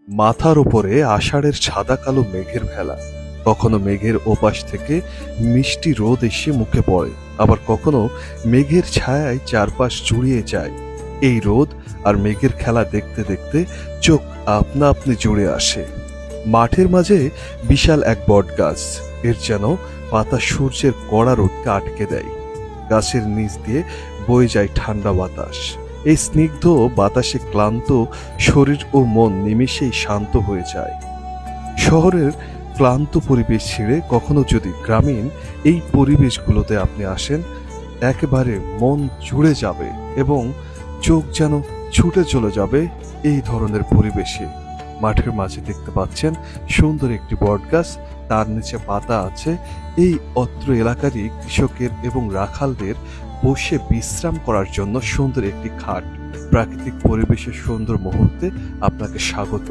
মাথার ওপরে আষাঢ়ের সাদা কালো মেঘের ভেলা। কখনো মেঘের ওপাশ থেকে মিষ্টি রোদ এসে মুখে পড়ে, আবার কখনো মেঘের ছায়ায় চারপাশ জুড়িয়ে যায়। এই রোদ আর মেঘের খেলা দেখতে দেখতে চোখ আপনা আপনি জুড়ে আসে। মাঠের মাঝে বিশাল এক বটগাছ, এর যেন পাতা সূর্যের কড়া রোদকে আটকে দেয়। গাছের নিচ দিয়ে বয়ে যায় ঠান্ডা বাতাস। এই স্নিগ্ধ বাতাসে ক্লান্ত শরীর ও মন নিমেষেই শান্ত হয়ে যায়। শহরের ক্লান্ত পরিবেশ ছেড়ে কখনো যদি গ্রামীণ এই পরিবেশগুলোতে আপনি আসেন, একেবারে মন জুড়ে যাবে এবং চোখ যেন ছুটে চলে যাবে এই ধরনের পরিবেশে। মাঠের মাঝে দেখতে পাচ্ছেন সুন্দর একটি বটগাছ, তার নিচে পাতা আছে। এই অত্র এলাকারই কৃষকের এবং রাখালদের বসে বিশ্রাম করার জন্য সুন্দর একটি খাট। প্রাকৃতিক পরিবেশের সুন্দর মুহূর্তে আপনাকে স্বাগত।